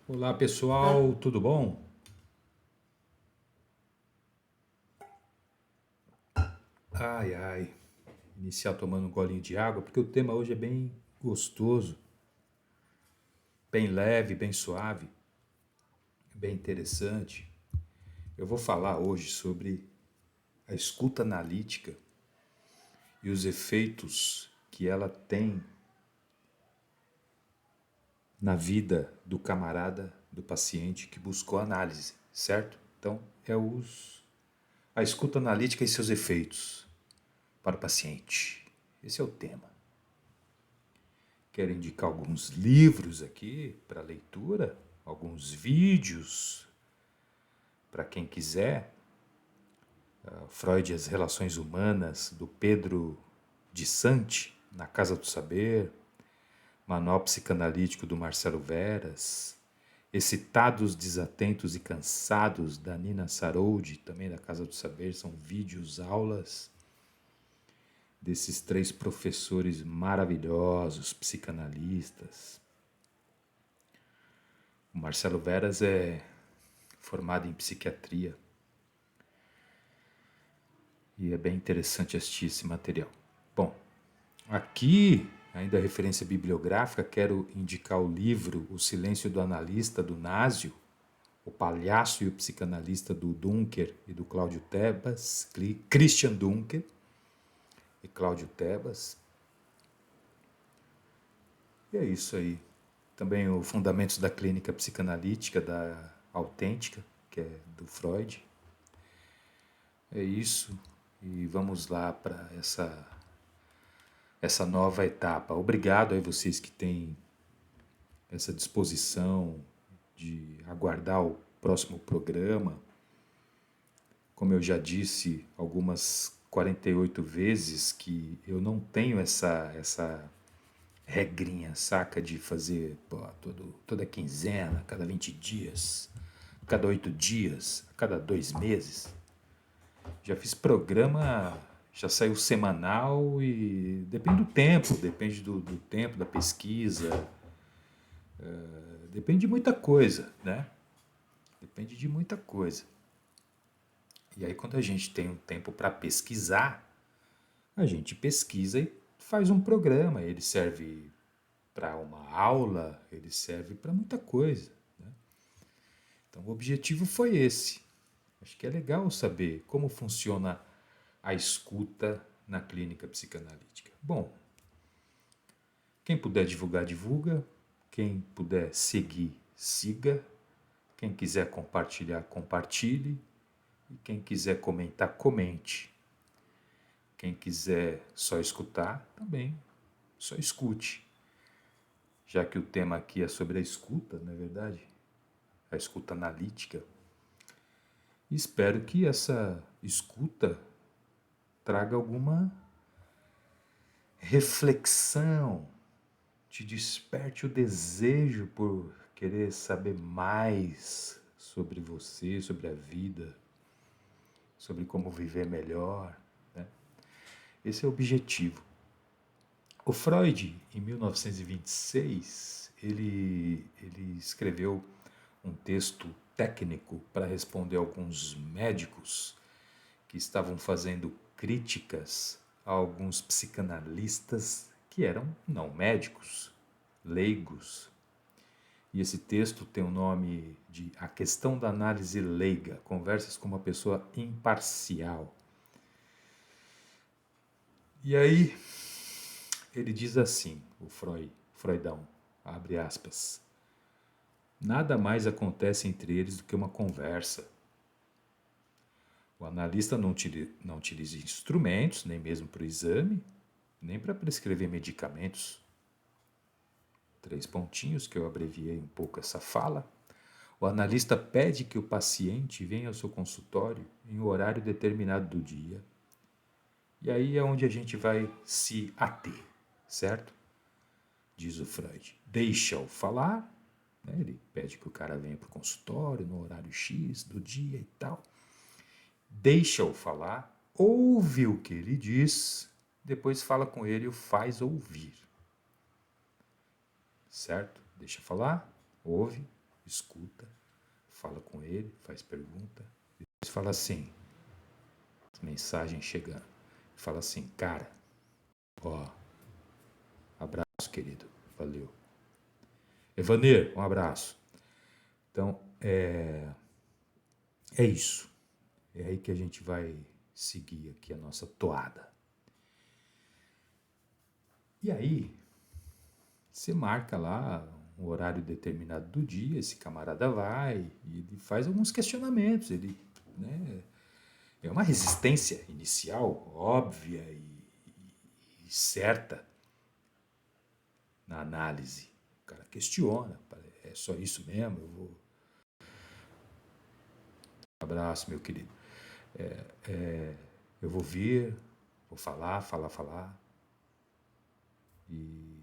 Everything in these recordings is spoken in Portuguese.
Olá pessoal, tudo bom? Ai ai, iniciar tomando um golinho de água, porque o tema hoje é bem gostoso, bem leve, bem suave, bem interessante. Eu vou falar hoje sobre a escuta analítica e os efeitos que ela tem na vida do camarada, do paciente que buscou análise, certo? Então, a escuta analítica e seus efeitos para o paciente. Esse é o tema. Quero indicar alguns livros aqui para leitura, alguns vídeos para quem quiser. Freud e as Relações Humanas, do Pedro de Santi, na Casa do Saber. Manual Psicanalítico do Marcelo Veras. Excitados, Desatentos e Cansados, da Nina Saroudi, também da Casa do Saber. São vídeos, aulas desses três professores maravilhosos, psicanalistas. O Marcelo Veras é formado em psiquiatria e é bem interessante assistir esse material. Bom, aqui, ainda referência bibliográfica, quero indicar o livro O Silêncio do Analista, do Násio, O Palhaço e o Psicanalista, do Dunker e do Cláudio Tebas, Christian Dunker e Cláudio Tebas. E é isso aí. Também o Fundamentos da Clínica Psicanalítica, da Autêntica, que é do Freud. É isso. E vamos lá para essa nova etapa. Obrigado a vocês que têm essa disposição de aguardar o próximo programa. Como eu já disse algumas 48 vezes, que eu não tenho essa regrinha, saca, de fazer toda quinzena, cada 20 dias, cada 8 dias, cada 2 meses. Já fiz programa, já saiu semanal e depende do tempo, depende do tempo, da pesquisa, depende de muita coisa, né? Depende de muita coisa. E aí quando a gente tem um tempo para pesquisar, a gente pesquisa e faz um programa. Ele serve para uma aula, ele serve para muita coisa, né? Então o objetivo foi esse. Acho que é legal saber como funciona a escuta na clínica psicanalítica. Bom, quem puder divulgar, divulga. Quem puder seguir, siga. Quem quiser compartilhar, compartilhe. E quem quiser comentar, comente. Quem quiser só escutar, também só escute. Já que o tema aqui é sobre a escuta, não é verdade? A escuta analítica. Espero que essa escuta traga alguma reflexão, te desperte o desejo por querer saber mais sobre você, sobre a vida, sobre como viver melhor, né? Esse é o objetivo. O Freud, em 1926, ele escreveu um texto técnico para responder a alguns médicos que estavam fazendo críticas a alguns psicanalistas que eram não médicos, leigos. E esse texto tem o nome de A Questão da Análise Leiga, Conversas com uma Pessoa Imparcial. E aí ele diz assim, o Freudão, abre aspas, nada mais acontece entre eles do que uma conversa. O analista não utiliza instrumentos, nem mesmo para o exame, nem para prescrever medicamentos. 3 pontinhos, que eu abreviei um pouco essa fala. O analista pede que o paciente venha ao seu consultório em um horário determinado do dia. E aí é onde a gente vai se ater, certo? Diz o Freud. Deixa-o falar, né? Ele pede que o cara venha para o consultório no horário X do dia e tal. Deixa-o falar, ouve o que ele diz, depois fala com ele e o faz ouvir. Certo? Deixa falar, ouve, escuta, fala com ele, faz pergunta, depois fala assim, mensagem chegando, fala assim, cara, ó, abraço, querido, valeu. Evaner, um abraço. Então, é isso. É aí que a gente vai seguir aqui a nossa toada. E aí, você marca lá um horário determinado do dia, esse camarada vai e ele faz alguns questionamentos. Ele, né, é uma resistência inicial óbvia e certa na análise. O cara questiona, é só isso mesmo? Eu vou. Abraço, meu querido. Eu vou vir, vou falar. E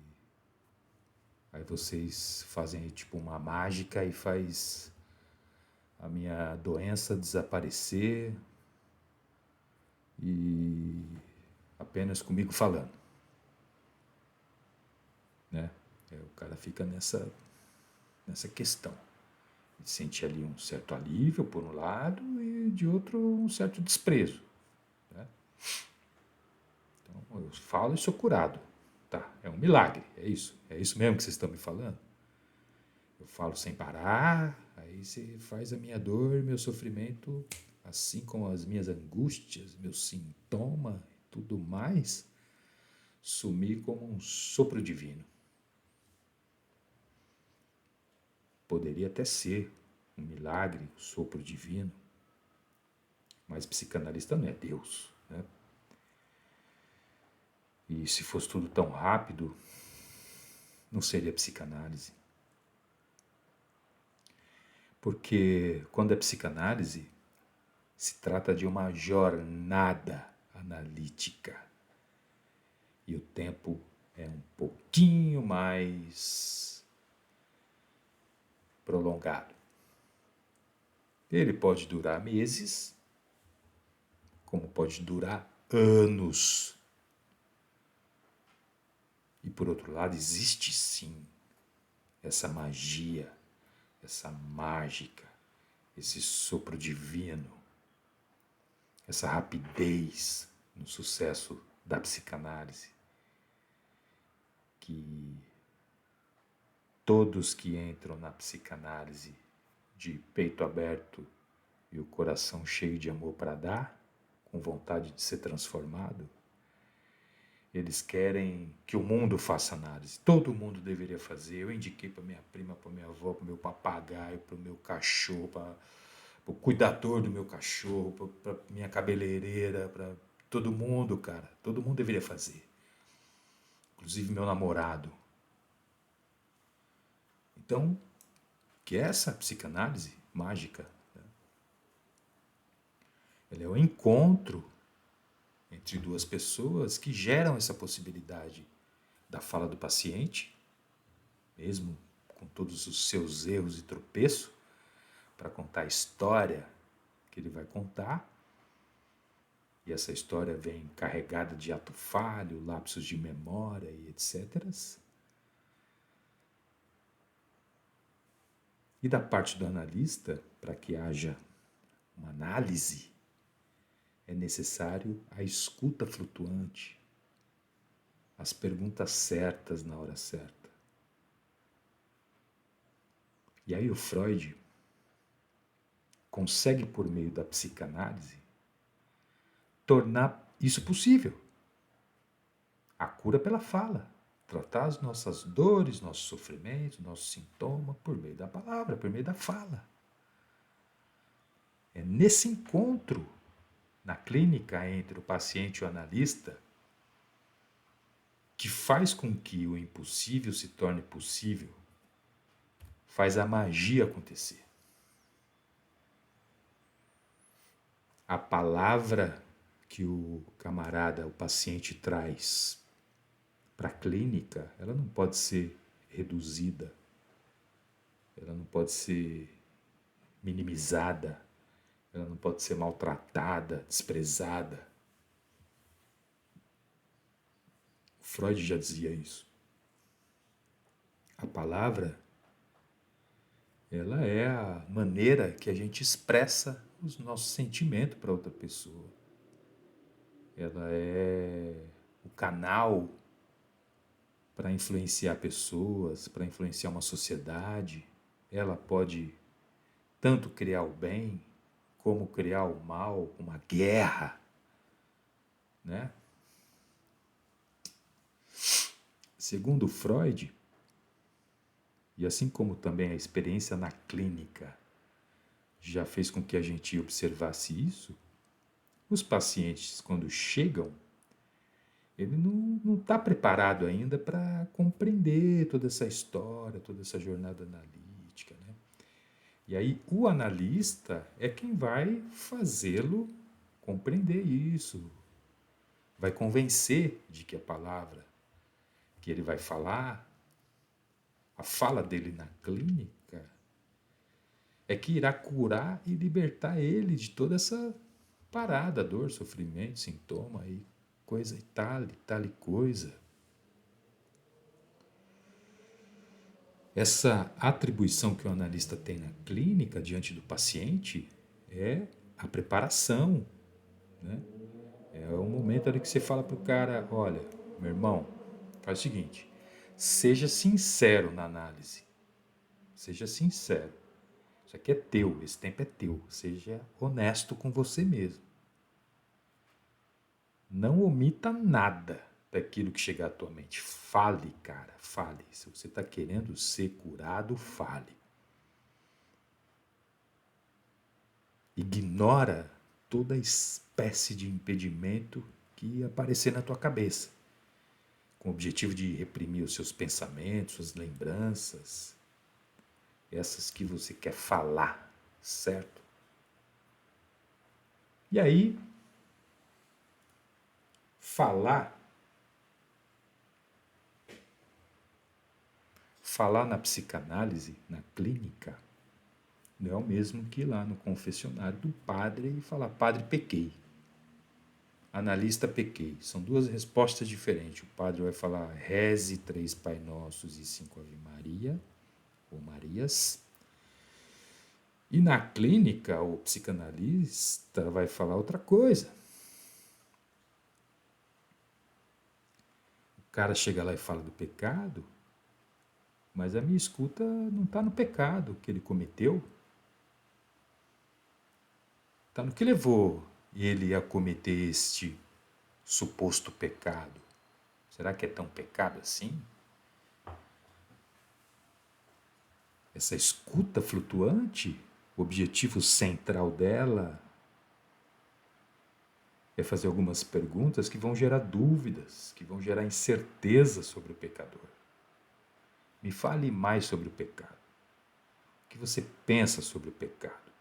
aí vocês fazem tipo uma mágica e faz a minha doença desaparecer e apenas comigo falando, né? O cara fica nessa questão. Ele sente ali um certo alívio por um lado e de outro um certo desprezo, né? Então eu falo e sou curado. Tá, é um milagre, é isso. É isso mesmo que vocês estão me falando? Eu falo sem parar, aí você faz a minha dor, meu sofrimento, assim como as minhas angústias, meus sintomas e tudo mais, sumir como um sopro divino. Poderia até ser um milagre, um sopro divino, mas psicanalista não é Deus, né? E se fosse tudo tão rápido, não seria psicanálise. Porque quando é psicanálise, se trata de uma jornada analítica. E o tempo é um pouquinho mais prolongado. Ele pode durar meses, como pode durar anos. E por outro lado, existe sim essa magia, essa mágica, esse sopro divino, essa rapidez no sucesso da psicanálise, que todos que entram na psicanálise de peito aberto e o coração cheio de amor para dar, com vontade de ser transformado, eles querem que o mundo faça análise. Todo mundo deveria fazer. Eu indiquei para minha prima, para minha avó, para o meu papagaio, para o meu cachorro, para o cuidador do meu cachorro, para minha cabeleireira, para todo mundo, cara. Todo mundo deveria fazer. Inclusive meu namorado. Então, que essa psicanálise mágica, né? Ela é o encontro entre duas pessoas que geram essa possibilidade da fala do paciente, mesmo com todos os seus erros e tropeços, para contar a história que ele vai contar. E essa história vem carregada de ato falho, lapsos de memória e etc. E da parte do analista, para que haja uma análise, é necessário a escuta flutuante, as perguntas certas na hora certa. E aí o Freud consegue, por meio da psicanálise, tornar isso possível. A cura pela fala. Tratar as nossas dores, nossos sofrimentos, nossos sintomas por meio da palavra, por meio da fala. É nesse encontro, na clínica entre o paciente e o analista, que faz com que o impossível se torne possível, faz a magia acontecer. A palavra que o camarada, o paciente traz para a clínica, ela não pode ser reduzida, ela não pode ser minimizada, ela não pode ser maltratada, desprezada. Freud já dizia isso. A palavra Ela é a maneira que a gente expressa os nossos sentimentos para outra pessoa. Ela é o canal para influenciar pessoas, para influenciar uma sociedade. Ela pode tanto criar o bem, como criar o mal, uma guerra, né? Segundo Freud, e assim como também a experiência na clínica já fez com que a gente observasse isso, os pacientes, quando chegam, ele não está preparado ainda para compreender toda essa história, toda essa jornada analítica, né? E aí o analista é quem vai fazê-lo compreender isso, vai convencer de que a palavra que ele vai falar, a fala dele na clínica, é que irá curar e libertar ele de toda essa parada, dor, sofrimento, sintoma e coisa e tal e coisa. Essa atribuição que o analista tem na clínica diante do paciente é a preparação, né? É o momento ali que você fala para o cara, olha, meu irmão, faz o seguinte, seja sincero na análise, seja sincero. Isso aqui é teu, esse tempo é teu. Seja honesto com você mesmo. Não omita nada daquilo que chegar à tua mente. Fale, cara, fale. Se você está querendo ser curado, fale. Ignora toda espécie de impedimento que aparecer na tua cabeça, com o objetivo de reprimir os seus pensamentos, suas lembranças, essas que você quer falar, certo? E aí, falar na psicanálise, na clínica, não é o mesmo que ir lá no confessionário do padre e falar, padre, pequei. Analista, pequei. São duas respostas diferentes. O padre vai falar, reze 3 Pai Nossos e 5 Ave Maria, ou Marias. E na clínica, o psicanalista vai falar outra coisa. O cara chega lá e fala do pecado, mas a minha escuta não está no pecado que ele cometeu. Está no que levou ele a cometer este suposto pecado. Será que é tão pecado assim? Essa escuta flutuante, o objetivo central dela é fazer algumas perguntas que vão gerar dúvidas, que vão gerar incerteza sobre o pecador. Me fale mais sobre o pecado. O que você pensa sobre o pecado?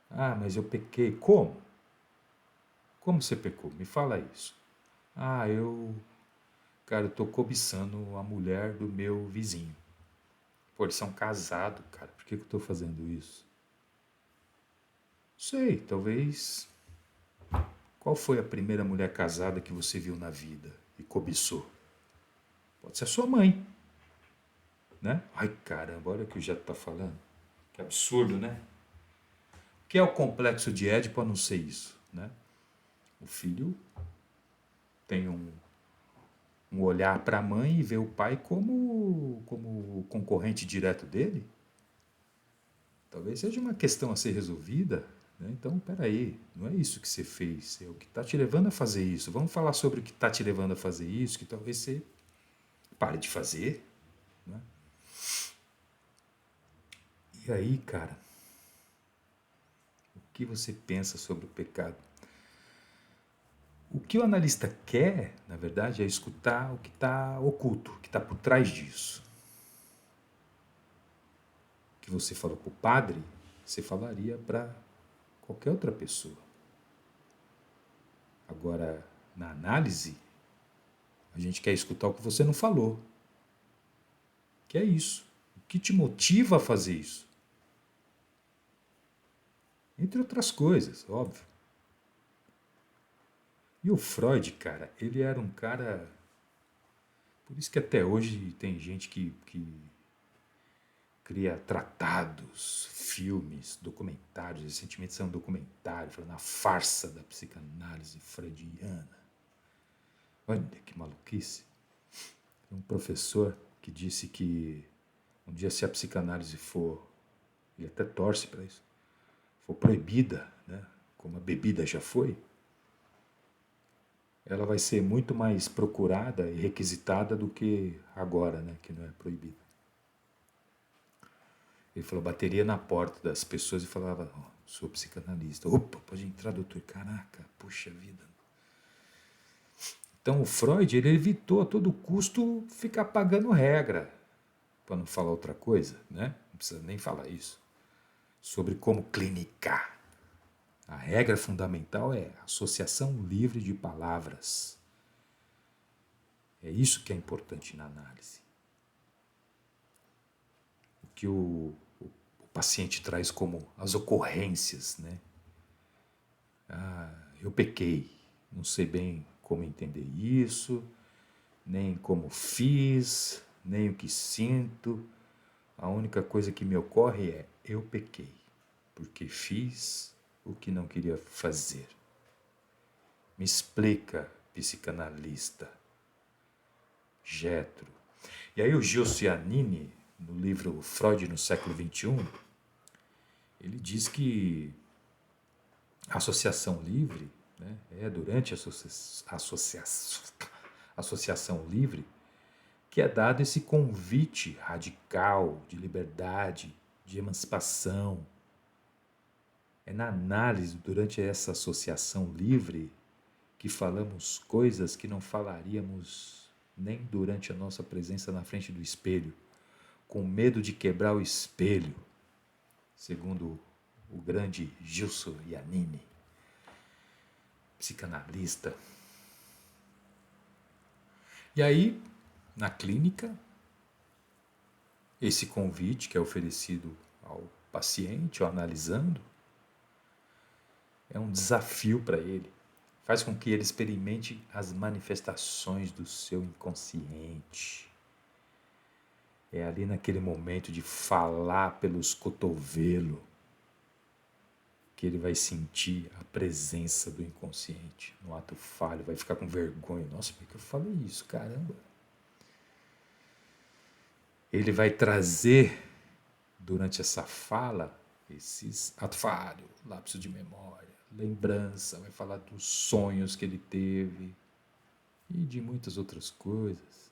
Ah, mas eu pequei. Como? Como você pecou? Me fala isso. Ah, cara, eu tô cobiçando a mulher do meu vizinho. Pô, eles são casados, cara. Por que eu tô fazendo isso? Sei, talvez. Qual foi a primeira mulher casada que você viu na vida e cobiçou? Pode ser a sua mãe, né? Ai, caramba, olha o que o Jeto tá falando. Que absurdo, né? O que é o complexo de Édipo a não ser isso, né? O filho tem um olhar para a mãe e vê o pai como concorrente direto dele. Talvez seja uma questão a ser resolvida, né? Então, peraí, não é isso que você fez, é o que está te levando a fazer isso. Vamos falar sobre o que está te levando a fazer isso, que talvez você pare de fazer, né? E aí, cara, o que você pensa sobre o pecado? O que o analista quer, na verdade, é escutar o que está oculto, o que está por trás disso. O que você falou para o padre, você falaria para qualquer outra pessoa. Agora, na análise, a gente quer escutar o que você não falou. Que é isso. O que te motiva a fazer isso? Entre outras coisas, óbvio. E o Freud, cara, ele era um cara. Por isso que até hoje tem gente que cria tratados, filmes, documentários. Recentemente saiu um documentário falando a farsa da psicanálise freudiana. Olha que maluquice. Tem um professor que disse que um dia, se a psicanálise for, ele até torce para isso, for proibida, né, como a bebida já foi, ela vai ser muito mais procurada e requisitada do que agora, né, que não é proibida. Ele falou, bateria na porta das pessoas e falava, oh, sou psicanalista. Opa, pode entrar, doutor. Caraca, puxa vida. Então o Freud, ele evitou a todo custo ficar pagando regra, para não falar outra coisa, né? Não precisa nem falar isso. Sobre como clinicar. A regra fundamental é associação livre de palavras. É isso que é importante na análise. O que o paciente traz como as ocorrências, né? Ah, eu pequei, não sei bem como entender isso, nem como fiz, nem o que sinto. A única coisa que me ocorre é eu pequei, porque fiz o que não queria fazer. Me explica, psicanalista Getro. E aí o Gilson Iannini, no livro Freud no século XXI, ele diz que a associação livre, né, durante a associação livre, que é dado esse convite radical de liberdade, de emancipação. É na análise, durante essa associação livre, que falamos coisas que não falaríamos nem durante a nossa presença na frente do espelho, com medo de quebrar o espelho, segundo o grande Gilson Iannini, psicanalista. E aí, na clínica, esse convite que é oferecido ao paciente, ao analisando, é um desafio para ele. Faz com que ele experimente as manifestações do seu inconsciente. É ali naquele momento de falar pelos cotovelos que ele vai sentir a presença do inconsciente no ato falho, vai ficar com vergonha. Nossa, por que eu falei isso? Caramba! Ele vai trazer, durante essa fala, esses ato falho, lapso de memória, lembrança, vai falar dos sonhos que ele teve e de muitas outras coisas.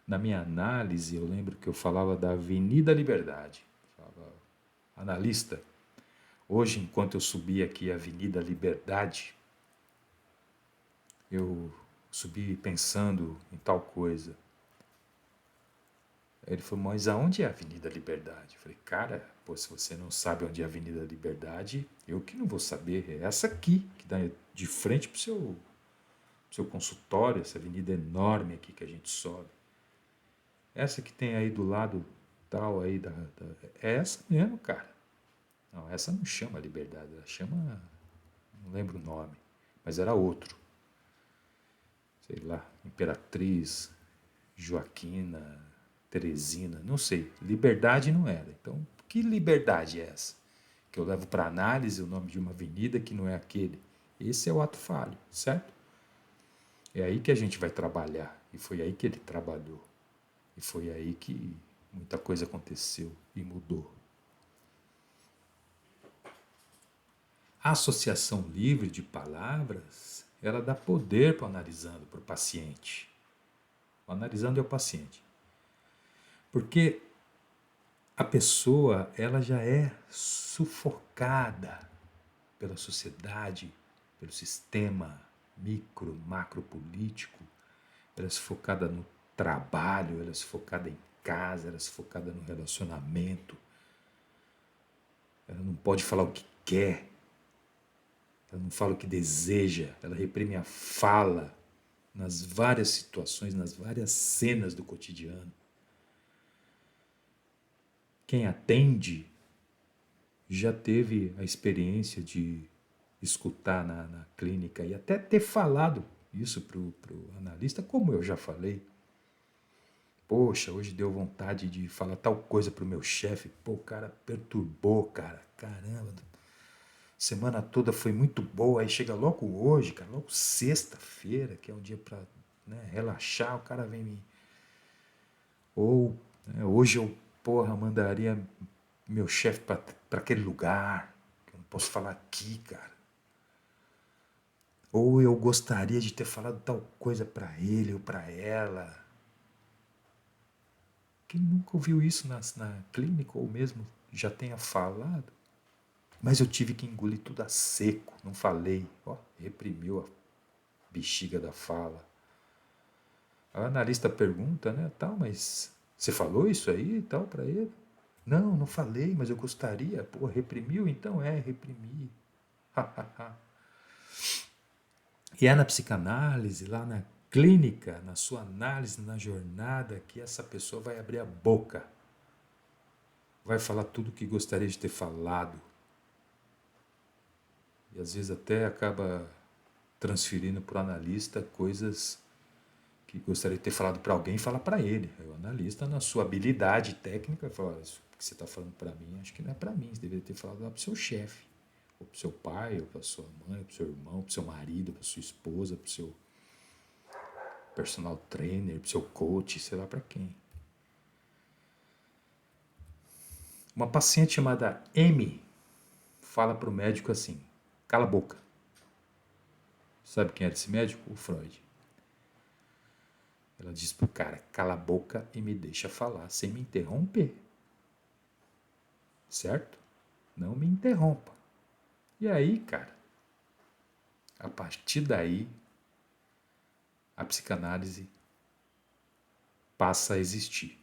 Na minha análise, eu lembro que eu falava da Avenida Liberdade. Falava, analista, hoje, enquanto eu subia aqui a Avenida Liberdade, eu subi pensando em tal coisa. Aí ele falou, mas aonde é a Avenida Liberdade? Eu falei, cara, pô, se você não sabe onde é a Avenida Liberdade, eu que não vou saber. É essa aqui, que dá de frente pro seu consultório, essa avenida enorme aqui que a gente sobe. Essa que tem aí do lado tal aí é essa mesmo, cara. Não, essa não chama Liberdade, ela chama, não lembro o nome, mas era outro. Sei lá, Imperatriz, Joaquina, Teresina, não sei. Liberdade não era. Então, que liberdade é essa? Que eu levo para análise o nome de uma avenida que não é aquele. Esse é o ato falho, certo? É aí que a gente vai trabalhar. E foi aí que ele trabalhou. E foi aí que muita coisa aconteceu e mudou. A associação livre de palavras, ela dá poder para o analisando, para o paciente. O analisando é o paciente. Porque a pessoa, ela já é sufocada pela sociedade, pelo sistema micro, macro político. Ela é sufocada no trabalho, ela é sufocada em casa, ela é sufocada no relacionamento. Ela não pode falar o que quer. Ela não fala o que deseja. Ela reprime a fala nas várias situações, nas várias cenas do cotidiano. Quem atende já teve a experiência de escutar na clínica e até ter falado isso para o analista, como eu já falei. Poxa, hoje deu vontade de falar tal coisa pro meu chefe. Pô, o cara perturbou, cara. Caramba, semana toda foi muito boa. Aí chega logo hoje, cara, logo sexta-feira, que é um dia pra, né, relaxar, o cara vem me. Ou, né, hoje eu, porra, mandaria meu chefe pra aquele lugar, que eu não posso falar aqui, cara. Ou eu gostaria de ter falado tal coisa pra ele ou pra ela. Quem nunca ouviu isso na clínica ou mesmo já tenha falado? Mas eu tive que engolir tudo a seco, não falei. Ó, reprimiu a bexiga da fala. A analista pergunta, né, tal, mas você falou isso aí e tal para ele? Não, não falei, mas eu gostaria. Pô, reprimiu? Então reprimi. E é na psicanálise, lá na clínica, na sua análise, na jornada, que essa pessoa vai abrir a boca, vai falar tudo o que gostaria de ter falado. E às vezes até acaba transferindo para o analista coisas que gostaria de ter falado para alguém e falar para ele. Aí o analista, na sua habilidade técnica, fala: isso que você está falando para mim, acho que não é para mim, você deveria ter falado lá para o seu chefe, ou para o seu pai, ou para a sua mãe, ou para o seu irmão, para o seu marido, para a sua esposa, para o seu personal trainer, para o seu coach, sei lá para quem. Uma paciente chamada Amy fala para o médico assim: cala a boca. Sabe quem era esse médico? O Freud. Ela diz pro cara: cala a boca e me deixa falar sem me interromper. Certo? Não me interrompa. E aí, cara, a partir daí, a psicanálise passa a existir.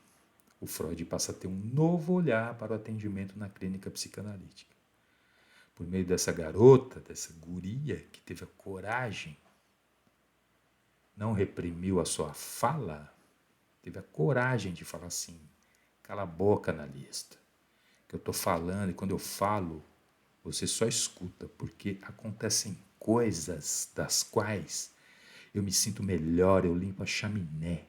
O Freud passa a ter um novo olhar para o atendimento na clínica psicanalítica. Por meio dessa garota, dessa guria que teve a coragem, não reprimiu a sua fala, teve a coragem de falar assim: cala a boca, analista, que eu estou falando, e quando eu falo, você só escuta, porque acontecem coisas das quais eu me sinto melhor, eu limpo a chaminé.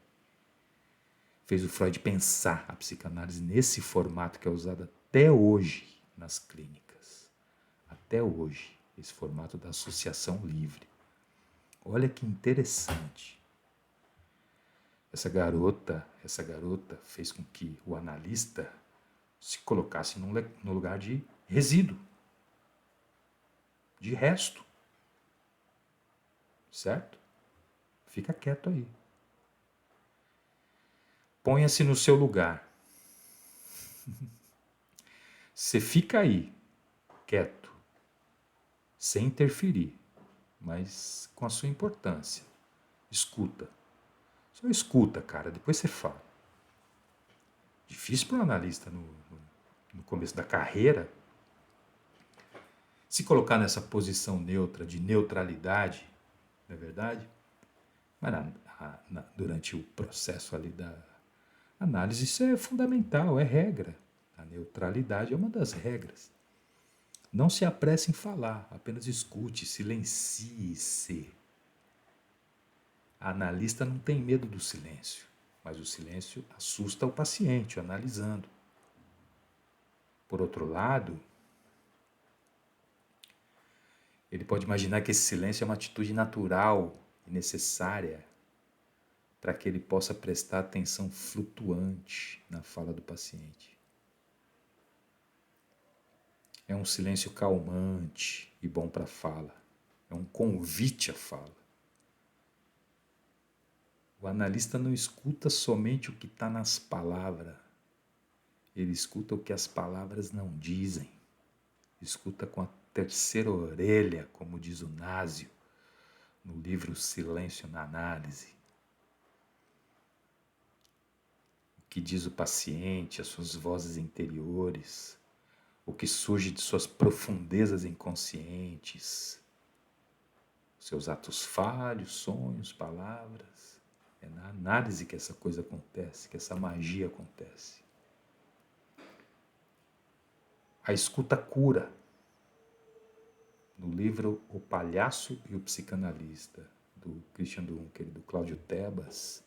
Fez o Freud pensar a psicanálise nesse formato que é usado até hoje nas clínicas. Até hoje, esse formato da associação livre. Olha que interessante. Essa garota fez com que o analista se colocasse no lugar de resíduo, de resto. Certo? Fica quieto aí. Ponha-se no seu lugar. Você fica aí, quieto, sem interferir, mas com a sua importância. Escuta. Só escuta, cara, depois você fala. Difícil para um analista no começo da carreira se colocar nessa posição neutra, de neutralidade, não é verdade? Mas durante o processo ali da análise, isso é fundamental, é regra. A neutralidade é uma das regras. Não se apresse em falar, apenas escute, silencie-se. A analista não tem medo do silêncio, mas o silêncio assusta o paciente, o analisando. Por outro lado, ele pode imaginar que esse silêncio é uma atitude natural e necessária para que ele possa prestar atenção flutuante na fala do paciente. É um silêncio calmante e bom para a fala. É um convite à fala. O analista não escuta somente o que está nas palavras. Ele escuta o que as palavras não dizem. Escuta com a terceira orelha, como diz o Násio no livro Silêncio na Análise. O que diz o paciente, as suas vozes interiores, o que surge de suas profundezas inconscientes, seus atos falhos, sonhos, palavras. É na análise que essa coisa acontece, que essa magia acontece. A escuta cura. No livro O Palhaço e o Psicanalista, do Christian Dunker e do Cláudio Tebas,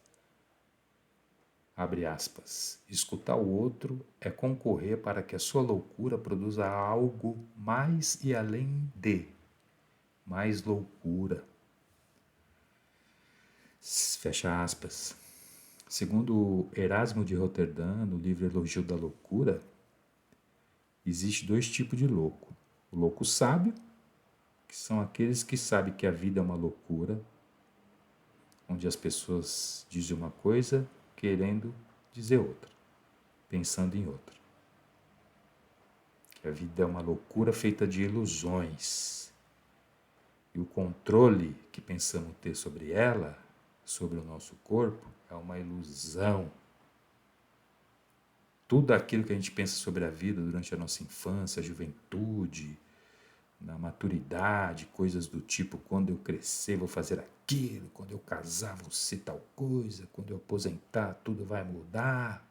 abre aspas, escutar o outro é concorrer para que a sua loucura produza algo mais e além de mais loucura. Fecha aspas. Segundo Erasmo de Roterdã, no livro Elogio da Loucura, existe dois tipos de louco. O louco sábio, que são aqueles que sabem que a vida é uma loucura, onde as pessoas dizem uma coisa querendo dizer outra, pensando em outra. Que a vida é uma loucura feita de ilusões. E o controle que pensamos ter sobre ela, sobre o nosso corpo, é uma ilusão. Tudo aquilo que a gente pensa sobre a vida durante a nossa infância, juventude, na maturidade, coisas do tipo, quando eu crescer vou fazer aquilo, quando eu casar vou ser tal coisa, quando eu aposentar tudo vai mudar.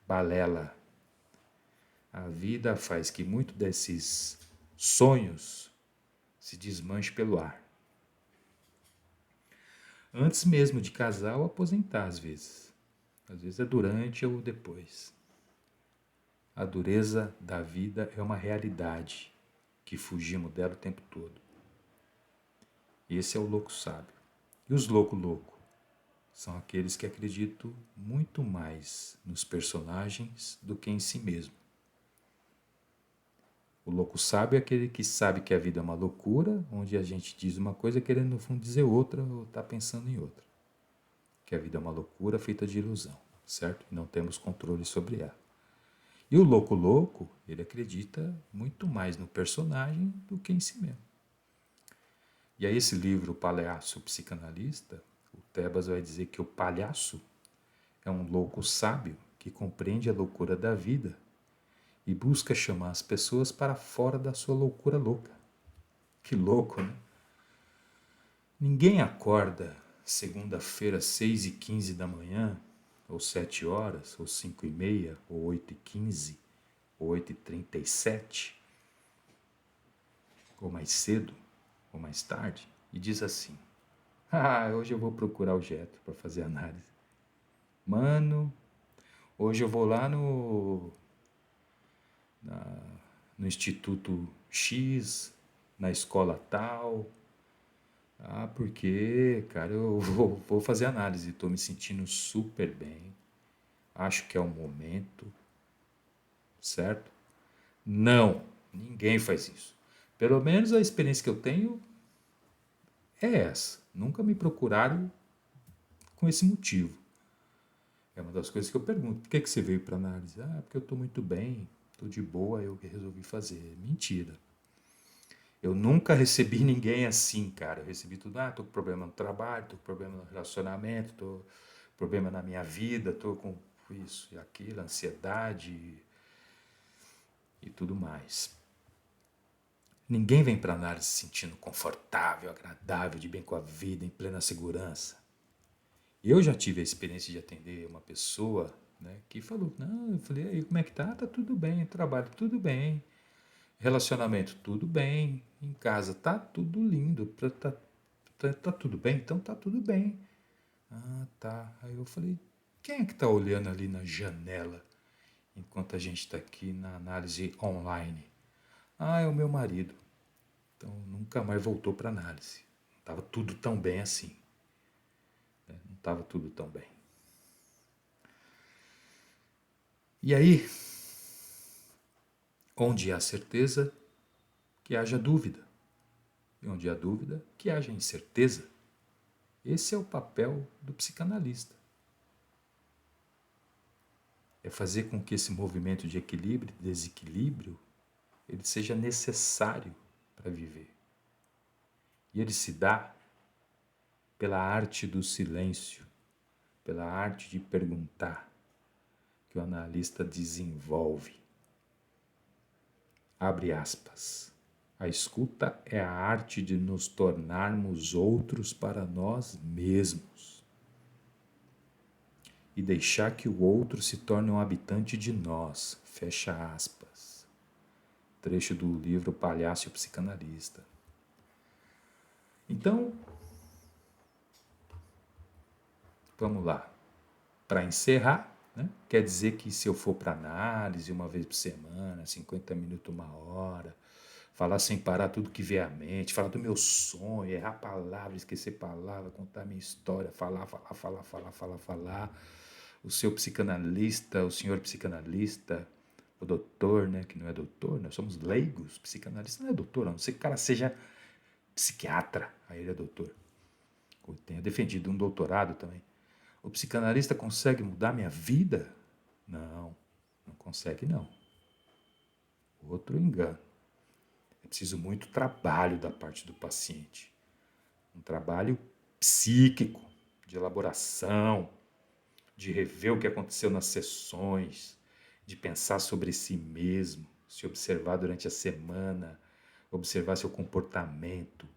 Balela. A vida faz que muito desses sonhos se desmanche pelo ar. Antes mesmo de casar ou aposentar, às vezes. Às vezes é durante ou depois. A dureza da vida é uma realidade que fugimos dela o tempo todo. Esse é o louco sábio. E os louco são aqueles que acreditam muito mais nos personagens do que em si mesmo. O louco sábio é aquele que sabe que a vida é uma loucura, onde a gente diz uma coisa querendo no fundo dizer outra ou está pensando em outra. Que a vida é uma loucura feita de ilusão, certo? E não temos controle sobre ela. E o louco, ele acredita muito mais no personagem do que em si mesmo. E aí esse livro, O Palhaço Psicanalista, o Tebas vai dizer que o palhaço é um louco sábio que compreende a loucura da vida e busca chamar as pessoas para fora da sua loucura louca. Que louco, né? Ninguém acorda segunda-feira, 6h15 da manhã, ou 7 horas, ou 5h30, ou 8h15, ou 8h37, ou mais cedo, ou mais tarde, e diz assim: hoje eu vou procurar o Getro para fazer análise. Mano, hoje eu vou lá no Instituto X, na escola tal. Porque, cara, eu vou fazer análise, estou me sentindo super bem. Acho que é o momento, certo? Não, ninguém faz isso. Pelo menos a experiência que eu tenho é essa. Nunca me procuraram com esse motivo. É uma das coisas que eu pergunto. Por que você veio para análise? Porque eu estou muito bem, estou de boa, eu que resolvi fazer. Mentira. Eu nunca recebi ninguém assim, cara. Eu recebi tudo, tô com problema no trabalho, tô com problema no relacionamento, tô com problema na minha vida, tô com isso e aquilo, ansiedade e tudo mais. Ninguém vem para análise se sentindo confortável, agradável, de bem com a vida, em plena segurança. Eu já tive a experiência de atender uma pessoa, né, que falou, não, eu falei, aí como é que tá? Tá tudo bem, trabalho tudo bem, relacionamento tudo bem, em casa tá tudo lindo, tá tudo bem? Então tá tudo bem. Tá. Aí eu falei, quem é que tá olhando ali na janela enquanto a gente está aqui na análise online? É o meu marido. Então nunca mais voltou para análise. Não estava tudo tão bem assim. Não estava tudo tão bem. E aí, onde há certeza, que haja dúvida. E onde há dúvida, que haja incerteza. Esse é o papel do psicanalista. É fazer com que esse movimento de equilíbrio e desequilíbrio ele seja necessário para viver. E ele se dá pela arte do silêncio, pela arte de perguntar, que o analista desenvolve. Abre aspas. A escuta é a arte de nos tornarmos outros para nós mesmos e deixar que o outro se torne um habitante de nós. Fecha aspas. Trecho do livro Palhaço e o Psicanalista. Então, vamos lá. para encerrar, né? Quer dizer que se eu for para análise uma vez por semana, 50 minutos, uma hora, falar sem parar tudo que vem à mente, falar do meu sonho, errar palavra, esquecer palavra, contar minha história, falar. O seu psicanalista, o senhor psicanalista, o doutor, né, que não é doutor, nós somos leigos, psicanalista não é doutor, a não ser que o cara seja psiquiatra, aí ele é doutor. Ou tenha defendido um doutorado também. O psicanalista consegue mudar minha vida? Não, não consegue não. Outro engano. É preciso muito trabalho da parte do paciente. Um trabalho psíquico, de elaboração, de rever o que aconteceu nas sessões, de pensar sobre si mesmo, se observar durante a semana, observar seu comportamento,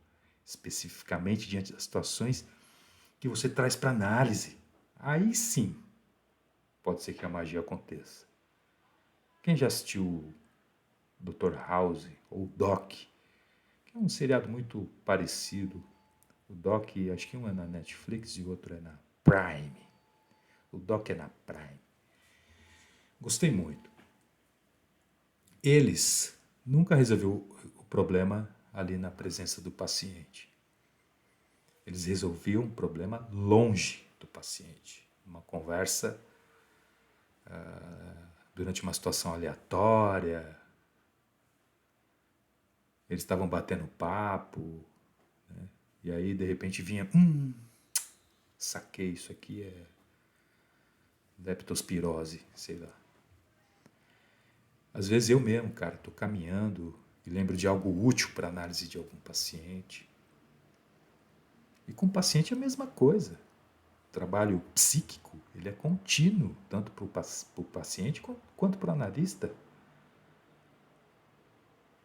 especificamente diante das situações que você traz para análise. Aí sim, pode ser que a magia aconteça. Quem já assistiu Dr. House ou Doc, que é um seriado muito parecido. O Doc, acho que um é na Netflix e o outro é na Prime. O Doc é na Prime. Gostei muito. Eles nunca resolveu o problema ali na presença do paciente. Eles resolviam um problema longe do paciente. Uma conversa durante uma situação aleatória. Eles estavam batendo papo, né? E aí de repente vinha, saquei, isso aqui é leptospirose, sei lá. Às vezes eu mesmo, cara, estou caminhando e lembro de algo útil para análise de algum paciente. E com o paciente é a mesma coisa. O trabalho psíquico, ele é contínuo, tanto para o paciente quanto para o analista.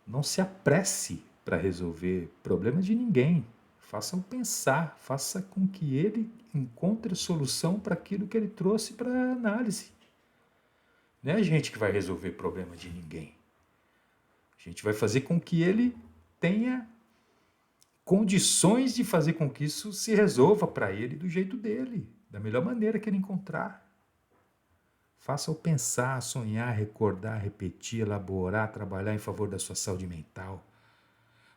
Não se apresse para resolver problemas de ninguém. Faça-o pensar, faça com que ele encontre solução para aquilo que ele trouxe para a análise. Não é a gente que vai resolver problema de ninguém. A gente vai fazer com que ele tenha condições de fazer com que isso se resolva para ele do jeito dele, da melhor maneira que ele encontrar. Faça-o pensar, sonhar, recordar, repetir, elaborar, trabalhar em favor da sua saúde mental.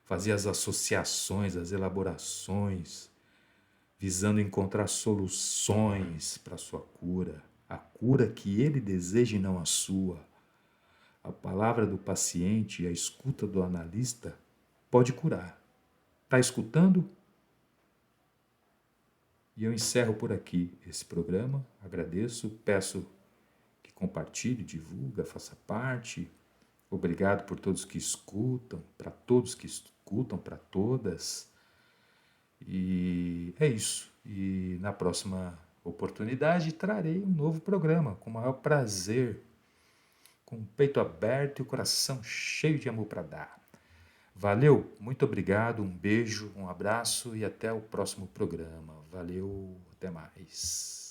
Fazer as associações, as elaborações, visando encontrar soluções para a sua cura. A cura que ele deseja e não a sua. A palavra do paciente e a escuta do analista pode curar. Está escutando? E eu encerro por aqui esse programa. Agradeço, peço que compartilhe, divulga, faça parte. Obrigado por todos que escutam, para todos que escutam, para todas. E é isso. E na próxima oportunidade trarei um novo programa com o maior prazer, com o peito aberto e o coração cheio de amor para dar. Valeu, muito obrigado, um beijo, um abraço e até o próximo programa. Valeu, até mais.